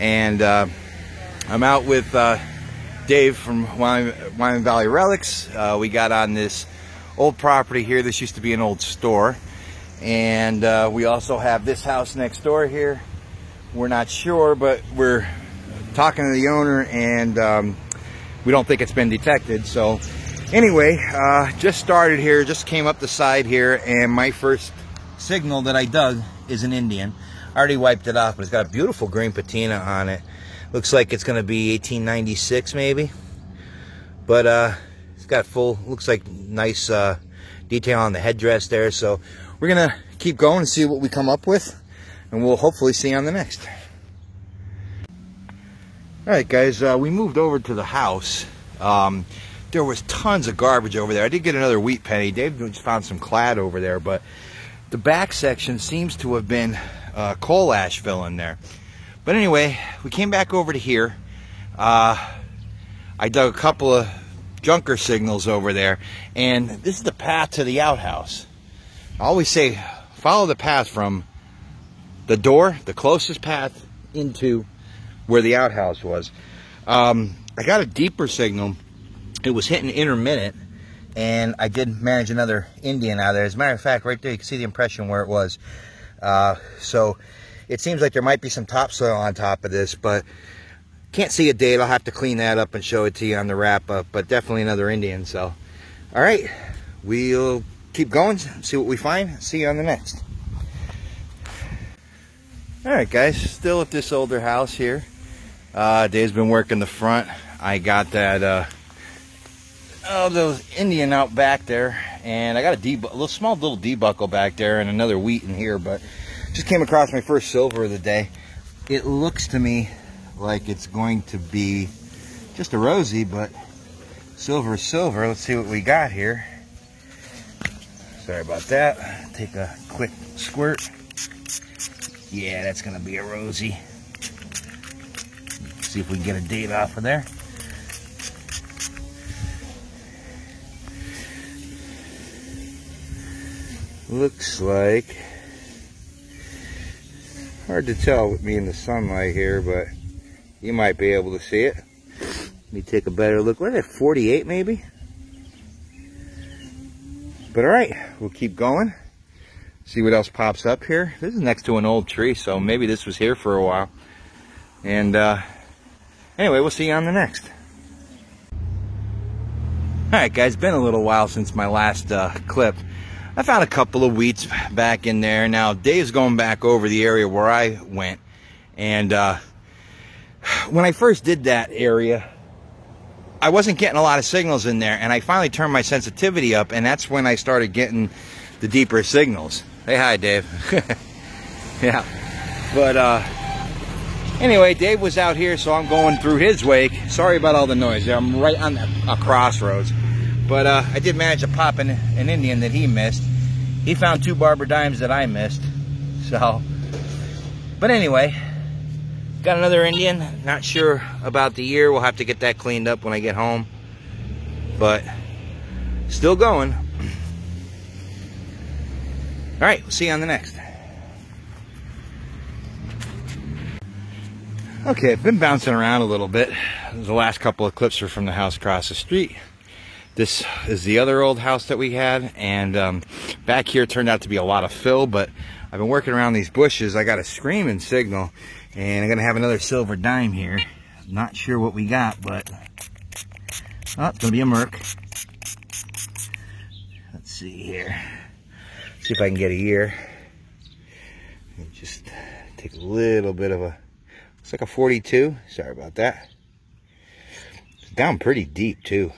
and I'm out with Dave from Wyoming Valley Relics. We got on this old property here. This used to be an old store, and we also have this house next door here. We're not sure, but we're talking to the owner, and we don't think it's been detected. So anyway, just started here, just came up the side here, and my first signal that I dug is an Indian. I already wiped it off, but it's got a beautiful green patina on it. Looks like it's going to be 1896 maybe, but it's got full, looks like nice detail on the headdress there. So we're gonna keep going and see what we come up with, and we'll hopefully see you on the next. Alright guys, we moved over to the house. There was tons of garbage over there. I did get another wheat penny. Dave just found some clad over there, but the back section seems to have been coal ash fill in there. But anyway, we came back over to here. I dug a couple of junker signals over there, and this is the path to the outhouse. I always say follow the path from the door, the closest path into where the outhouse was. I got a deeper signal. It was hitting intermittent, and I did manage another Indian out of there. As a matter of fact, right there you can see the impression where it was. So it seems like there might be some topsoil on top of this, but can't see a date. I'll have to clean that up and show it to you on the wrap up, but definitely another Indian. So all right, we'll keep going, see what we find. See you on the next. All right guys, still at this older house here. Dave's been working the front. I got that those Indian out back there, and I got a small little debuckle back there, and another wheat in here. But just came across my first silver of the day. It looks to me like it's going to be just a rosy, but silver is silver. Let's see what we got here. Sorry about that. Take a quick squirt. Yeah, that's gonna be a rosy. See if we can get a date off of there. Looks like, hard to tell with me in the sunlight here, but you might be able to see it. Let me take a better look. What is it, 48 maybe? But all right, we'll keep going. See what else pops up here. This is next to an old tree, so maybe this was here for a while. And anyway, we'll see you on the next. Alright guys, been a little while since my last clip. I found a couple of wheats back in there. Now Dave's going back over the area where I went, and when I first did that area, I wasn't getting a lot of signals in there, and I finally turned my sensitivity up, and that's when I started getting the deeper signals. Say hi, Dave. Yeah, but anyway, Dave was out here, so I'm going through his wake. Sorry about all the noise. I'm right on a crossroads. But I did manage to pop an Indian that he missed. He found 2 barber dimes that I missed. So, but anyway, got another Indian. Not sure about the year. We'll have to get that cleaned up when I get home. But still going. All right, we'll see you on the next. Okay, I've been bouncing around a little bit. The last couple of clips are from the house across the street. This is the other old house that we had, and back here turned out to be a lot of fill, but I've been working around these bushes. I got a screaming signal, and I'm gonna have another silver dime here. Not sure what we got, but oh, it's gonna be a Merc. Let's see here. See if I can get a year. Just take a little bit of a, it's like a 42. Sorry about that. It's down pretty deep too.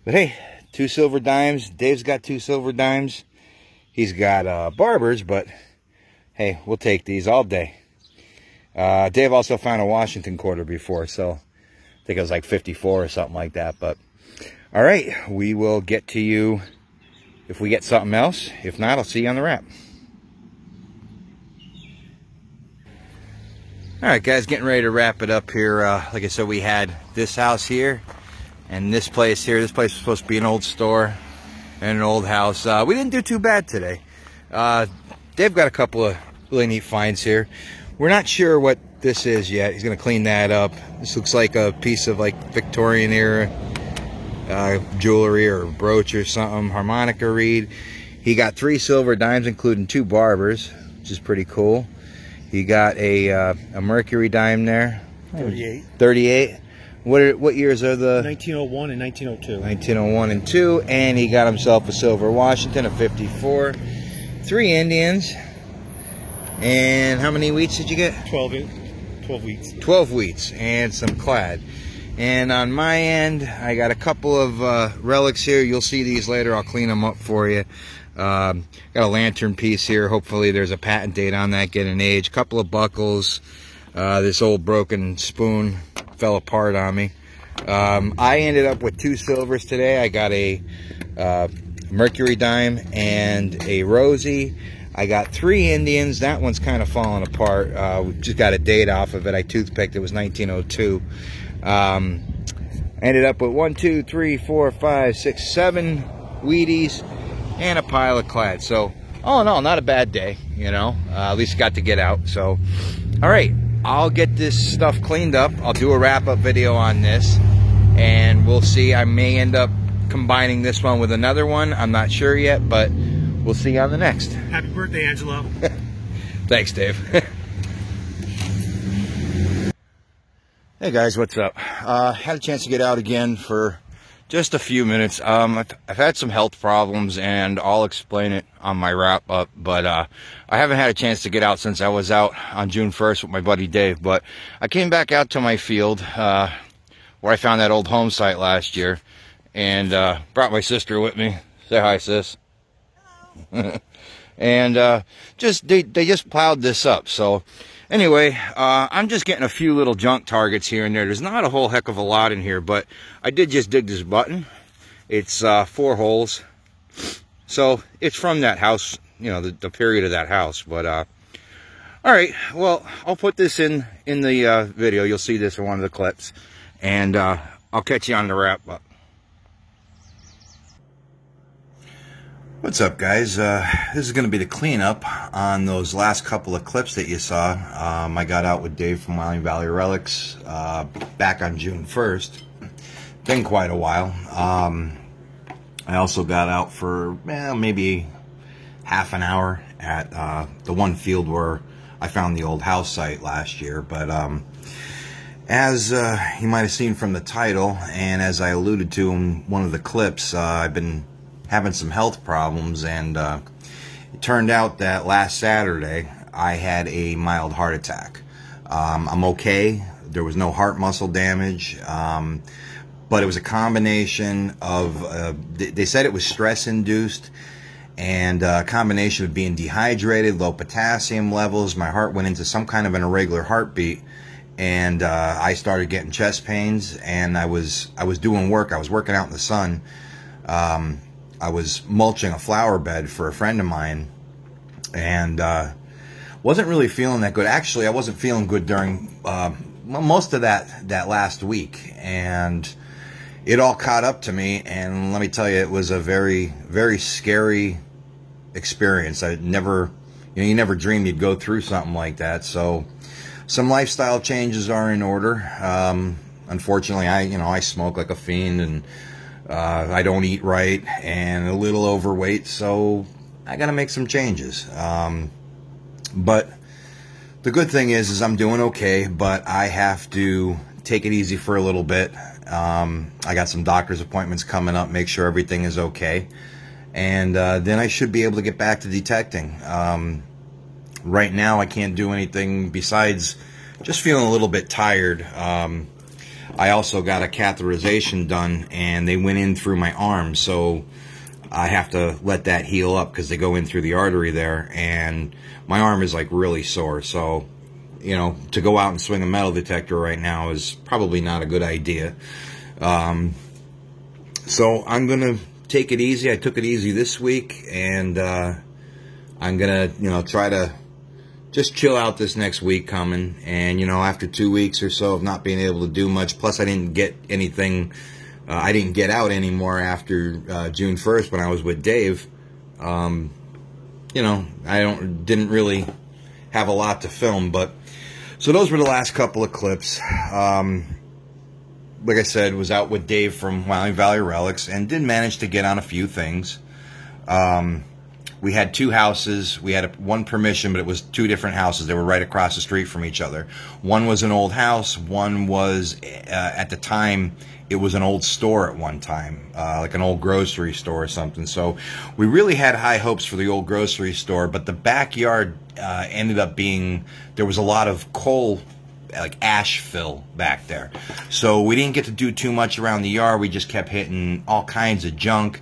But hey, 2 silver dimes. Dave's got 2 silver dimes. He's got barbers, but hey, we'll take these all day. Dave also found a Washington quarter before, so I think it was like 54 or something like that. But all right, we will get to you if we get something else. If not, I'll see you on the wrap. All right, guys, getting ready to wrap it up here. Like I said, we had this house here and this place here. This place was supposed to be an old store and an old house. We didn't do too bad today. They've got a couple of really neat finds here. We're not sure what this is yet. He's going to clean that up. This looks like a piece of like Victorian era jewelry or brooch or something. Harmonica reed. He got 3 silver dimes, including 2 barbers, which is pretty cool. He got a Mercury dime there. 38. 38. What years are the? 1901 and 1902. 1901 and 2. And he got himself a silver Washington, a 54. 3 Indians. And how many wheats did you get? 12 wheats. 12 wheats and some clad. And on my end, I got a couple of relics here. You'll see these later. I'll clean them up for you. Got a lantern piece here. Hopefully there's a patent date on that, get an age. Couple of buckles. This old broken spoon fell apart on me. I ended up with 2 silvers today. I got a Mercury dime and a Rosie. I got 3 Indians. That one's kind of falling apart. We just got a date off of it. I toothpicked. It was 1902. Ended up with 1, 2, 3, 4, 5, 6, 7 Wheaties and a pile of clad. So, all in all, not a bad day, you know. At least got to get out. So, all right. I'll get this stuff cleaned up. I'll do a wrap-up video on this. And we'll see. I may end up combining this one with another one. I'm not sure yet, but we'll see you on the next. Happy birthday, Angelo. Thanks, Dave. Hey guys, what's up? Had a chance to get out again for just a few minutes. I've had some health problems, and I'll explain it on my wrap up, but I haven't had a chance to get out since I was out on June 1st with my buddy Dave. But I came back out to my field where I found that old home site last year, and brought my sister with me. Say hi, sis. And they just plowed this up. So anyway, I'm just getting a few little junk targets here and there. There's not a whole heck of a lot in here, but I did just dig this button. It's 4 holes. So it's from that house, you know, the period of that house. But all right, well, I'll put this in the video. You'll see this in one of the clips, and I'll catch you on the wrap up. What's up, guys? This is going to be the cleanup on those last couple of clips that you saw. I got out with Dave from Wyoming Valley Relics back on June 1st. Been quite a while. I also got out for maybe half an hour at the one field where I found the old house site last year. But as you might have seen from the title, and as I alluded to in one of the clips, I've been having some health problems, and it turned out that last Saturday I had a mild heart attack. I'm okay. There was no heart muscle damage, but it was a combination of, they said it was stress induced, and a combination of being dehydrated, low potassium levels. My heart went into some kind of an irregular heartbeat, and I started getting chest pains, and I was doing work. I was working out in the sun. I was mulching a flower bed for a friend of mine, and wasn't really feeling that good. Actually, I wasn't feeling good during most of that last week, and it all caught up to me. And let me tell you, it was a very, very scary experience. I never, you never dreamed you'd go through something like that. So some lifestyle changes are in order. Unfortunately, I smoke like a fiend, and I don't eat right, and a little overweight, so I got to make some changes. But the good thing is I'm doing okay, but I have to take it easy for a little bit. I got some doctor's appointments coming up, make sure everything is okay, and then I should be able to get back to detecting. Right now I can't do anything besides just feeling a little bit tired. I also got a catheterization done, and they went in through my arm, so I have to let that heal up because they go in through the artery there, and my arm is like really sore. So, to go out and swing a metal detector right now is probably not a good idea. So I'm gonna take it easy. I took it easy this week, and I'm gonna try to just chill out this next week coming. And after 2 weeks or so of not being able to do much, plus I didn't get anything, I didn't get out anymore after June 1st when I was with Dave. I didn't really have a lot to film, but So those were the last couple of clips. Like I said, was out with Dave from Wyoming Valley Relics and did manage to get on a few things. We had two houses. We had one permission, but it was two different houses. They were right across the street from each other. One was an old house. One was, at the time, it was an old store at one time, like an old grocery store or something. So we really had high hopes for the old grocery store, but the backyard ended up being, there was a lot of coal, like ash fill back there. So we didn't get to do too much around the yard. We just kept hitting all kinds of junk.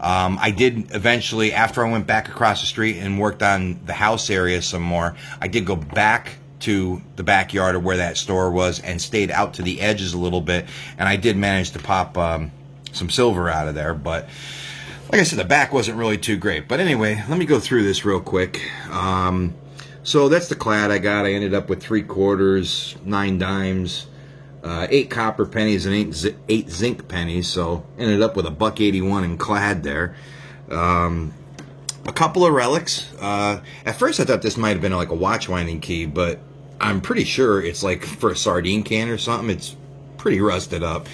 I did eventually, after I went back across the street and worked on the house area some more, I did go back to the backyard of where that store was and stayed out to the edges a little bit, and I did manage to pop some silver out of there. But like I said, the back wasn't really too great. But anyway, let me go through this real quick. So that's the clad I got. I ended up with 3/4, 9 dimes, 8 copper pennies and 8 zinc pennies, so ended up with $1.81 in clad there. A couple of relics. At first I thought this might have been like a watch winding key, but I'm pretty sure it's like for a sardine can or something. It's pretty rusted up.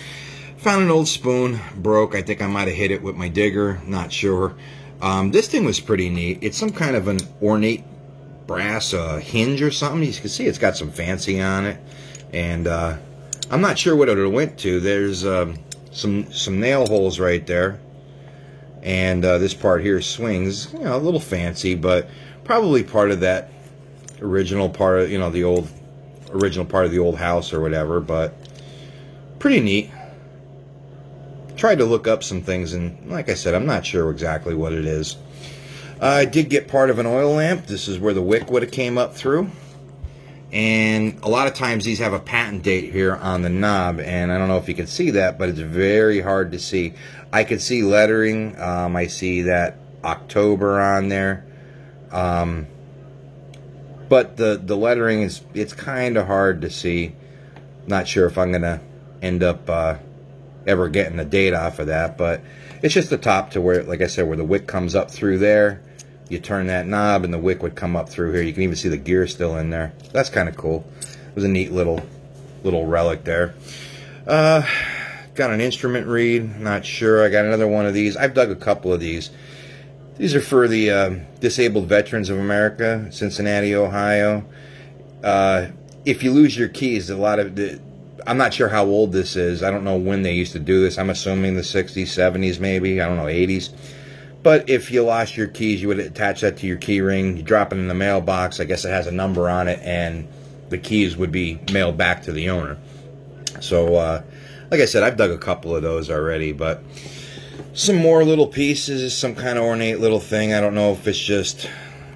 Found an old spoon, broke. I think I might have hit it with my digger, not sure. This thing was pretty neat. It's some kind of an ornate brass hinge or something. You can see it's got some fancy on it, and I'm not sure what it went to. There's some nail holes right there, and this part here swings, you know, a little fancy, but probably part of that original part of, you know, the original part of the old house or whatever. But pretty neat. Tried to look up some things, and like I said, I'm not sure exactly what it is. I did get part of an oil lamp. This is where the wick would have came up through. And a lot of times these have a patent date here on the knob, and I don't know if you can see that, but it's very hard to see. I could see lettering. I see that October on there. But the lettering it's kind of hard to see. Not sure if I'm going to end up ever getting a date off of that, but it's just the top to where, like I said, where the wick comes up through there. You turn that knob and the wick would come up through here. You can even see the gear still in there. That's kind of cool. It was a neat little relic there. Got an instrument reed. Not sure. I got another one of these. I've dug a couple of these. These are for the Disabled Veterans of America, Cincinnati, Ohio. If you lose your keys, I'm not sure how old this is. I don't know when they used to do this. I'm assuming the 60s, 70s maybe. I don't know, 80s. But if you lost your keys, you would attach that to your key ring. You drop it in the mailbox. I guess it has a number on it, and the keys would be mailed back to the owner. So, like I said, I've dug a couple of those already. But some more little pieces, some kind of ornate little thing. I don't know if it's just,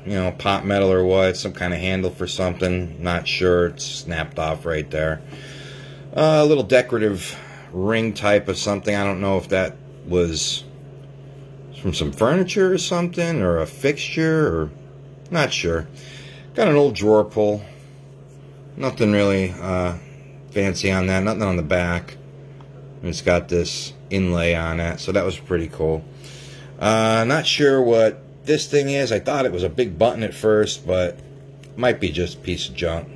you know, pot metal or what. Some kind of handle for something. Not sure. It's snapped off right there. A little decorative ring type of something. I don't know if that was from some furniture or something, or a fixture, or not sure. Got an old drawer pull. Nothing really fancy on that. Nothing on the back. And it's got this inlay on it, so that was pretty cool. Not sure what this thing is. I thought it was a big button at first, but it might be just a piece of junk.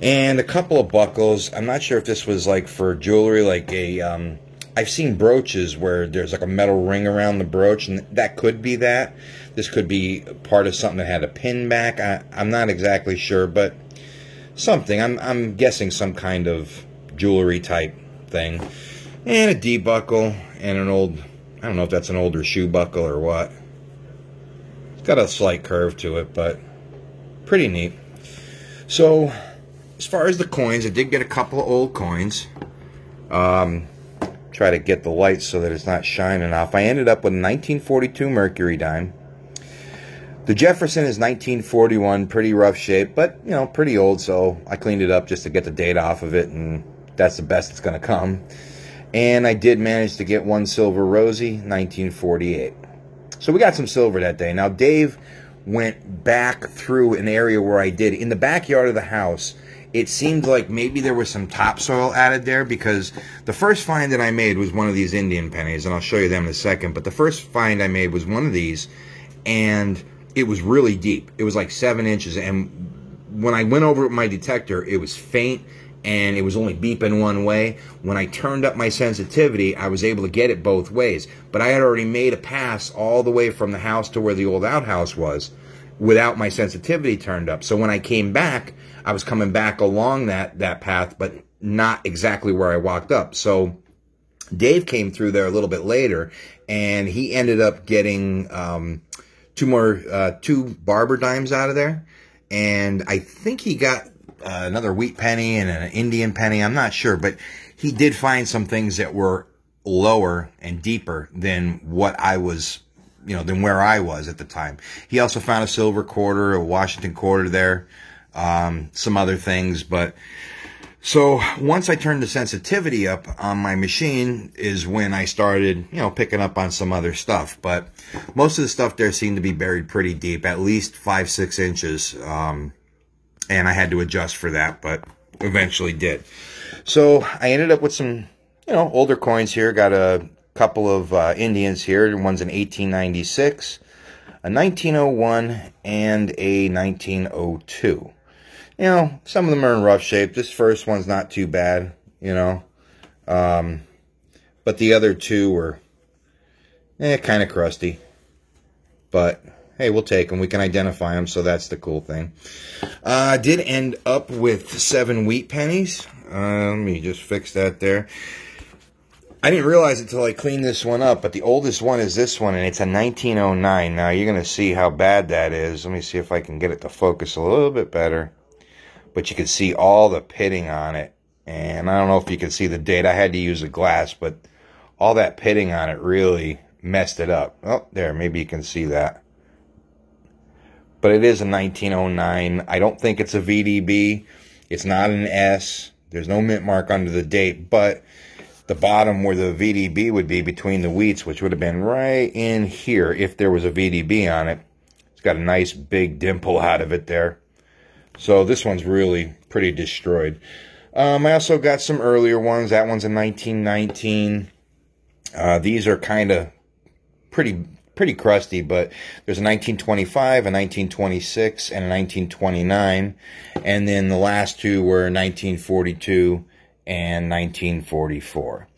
And a couple of buckles. I'm not sure if this was like for jewelry, like a I've seen brooches where there's like a metal ring around the brooch, and that could be that. This could be part of something that had a pin back. I'm not exactly sure, but something. I'm guessing some kind of jewelry type thing. And a D buckle and an old, I don't know if that's an older shoe buckle or what. It's got a slight curve to it, but pretty neat. So as far as the coins, I did get a couple of old coins. Try to get the light so that it's not shining off. I ended up with a 1942 Mercury dime. The Jefferson is 1941, pretty rough shape, but, you know, pretty old, so I cleaned it up just to get the date off of it, and that's the best it's going to come. And I did manage to get one silver Rosie, 1948. So we got some silver that day. Now, Dave went back through an area where I did. In the backyard of the house, it seemed like maybe there was some topsoil added there, because the first find that I made was one of these Indian pennies, and I'll show you them in a second. But the first find I made was one of these, and it was really deep. It was like 7 inches, and when I went over with my detector, it was faint and it was only beeping one way. When I turned up my sensitivity, I was able to get it both ways. But I had already made a pass all the way from the house to where the old outhouse was without my sensitivity turned up. So when I came back, I was coming back along that path, but not exactly where I walked up. So Dave came through there a little bit later, and he ended up getting two barber dimes out of there. And I think he got another wheat penny and an Indian penny. I'm not sure, but he did find some things that were lower and deeper than what I was, than where I was at the time. He also found a silver quarter, a Washington quarter there, some other things. But so once I turned the sensitivity up on my machine is when I started, picking up on some other stuff. But most of the stuff there seemed to be buried pretty deep, at least 5-6 inches. And I had to adjust for that, but eventually did. So I ended up with some, older coins here. Got a couple of Indians here. One's an 1896, a 1901, and a 1902. Some of them are in rough shape. This first one's not too bad, but the other two were kind of crusty. But hey, we'll take them. We can identify them, so that's the cool thing. I did end up with 7 wheat pennies. Let me just fix that there. I didn't realize it until I cleaned this one up, but the oldest one is this one, and it's a 1909. Now, you're going to see how bad that is. Let me see if I can get it to focus a little bit better. But you can see all the pitting on it. And I don't know if you can see the date. I had to use a glass, but all that pitting on it really messed it up. Oh, there, maybe you can see that. But it is a 1909. I don't think it's a VDB. It's not an S. There's no mint mark under the date, but the bottom where the VDB would be between the wheats, which would have been right in here if there was a VDB on it. It's got a nice big dimple out of it there. So this one's really pretty destroyed. I also got some earlier ones. That one's a 1919. These are kind of pretty crusty, but there's a 1925, a 1926, and a 1929. And then the last two were 1942 and 1944.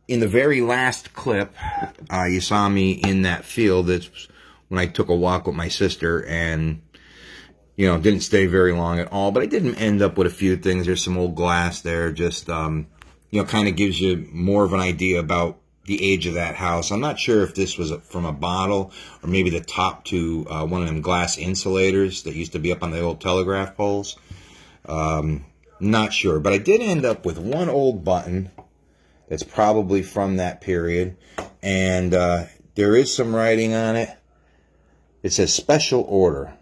In the very last clip, you saw me in that field. That's when I took a walk with my sister, and didn't stay very long at all. But I did end up with a few things. There's some old glass there. Just kind of gives you more of an idea about the age of that house. I'm not sure if this was from a bottle or maybe the top to one of them glass insulators that used to be up on the old telegraph poles. Not sure, but I did end up with one old button that's probably from that period, and there is some writing on it. It says special order.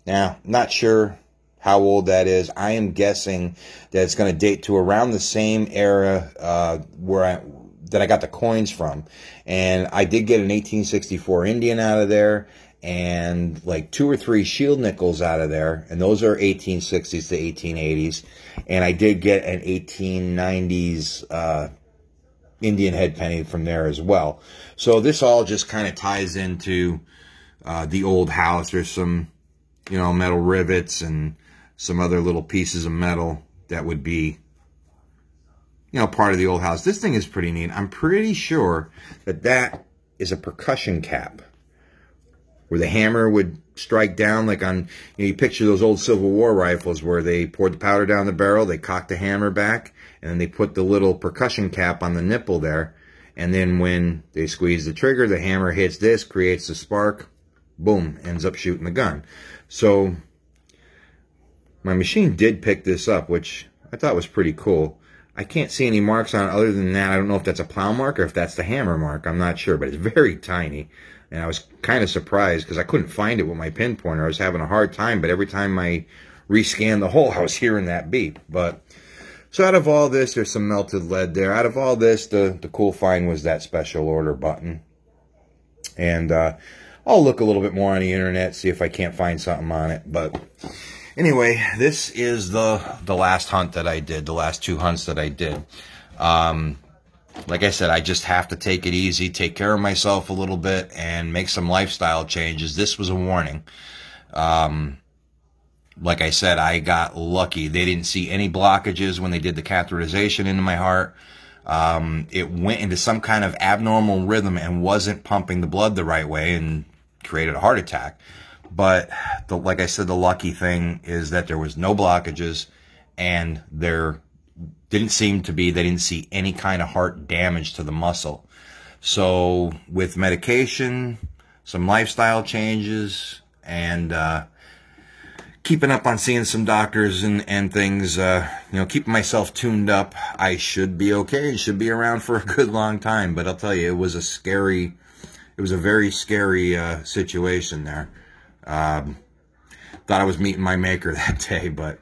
Now, not sure how old that is. I am guessing that it's going to date to around the same era that I got the coins from. And I did get an 1864 Indian out of there, and like 2 or 3 shield nickels out of there, and those are 1860s to 1880s. And I did get an 1890s Indian head penny from there as well. So this all just kind of ties into the old house. There's some, metal rivets and some other little pieces of metal that would be, part of the old house. This thing is pretty neat. I'm pretty sure that is a percussion cap where the hammer would strike down, like on, you picture those old Civil War rifles where they poured the powder down the barrel, they cocked the hammer back, and then they put the little percussion cap on the nipple there. And then when they squeeze the trigger, the hammer hits this, creates a spark, boom, ends up shooting the gun. So my machine did pick this up, which I thought was pretty cool. I can't see any marks on it other than that. I don't know if that's a plow mark or if that's the hammer mark. I'm not sure, but it's very tiny. And I was kind of surprised because I couldn't find it with my pinpointer. I was having a hard time, but every time I rescanned the hole, I was hearing that beep. But so out of all this, there's some melted lead there. Out of all this, the cool find was that special order button. And I'll look a little bit more on the internet, see if I can't find something on it. But anyway, this is the last hunt that I did, the last 2 hunts that I did. Like I said, I just have to take it easy, take care of myself a little bit, and make some lifestyle changes. This was a warning. like I said, I got lucky. They didn't see any blockages when they did the catheterization into my heart. It went into some kind of abnormal rhythm and wasn't pumping the blood the right way and created a heart attack. But like I said, the lucky thing is that there was no blockages, and there didn't seem to be, they didn't see any kind of heart damage to the muscle. So with medication, some lifestyle changes, and keeping up on seeing some doctors and things, keeping myself tuned up, I should be okay. Should be around for a good long time. But I'll tell you, it was a very scary situation there. Thought I was meeting my maker that day, but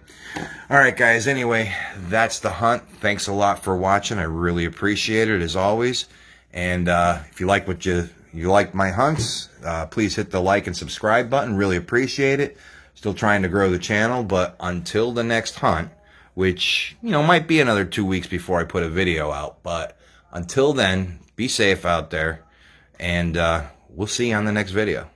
all right, guys. Anyway, that's the hunt. Thanks a lot for watching. I really appreciate it, as always. And if you like you like my hunts, please hit the like and subscribe button. Really appreciate it. Still trying to grow the channel, but until the next hunt, which, might be another 2 weeks before I put a video out, but until then, be safe out there, and we'll see you on the next video.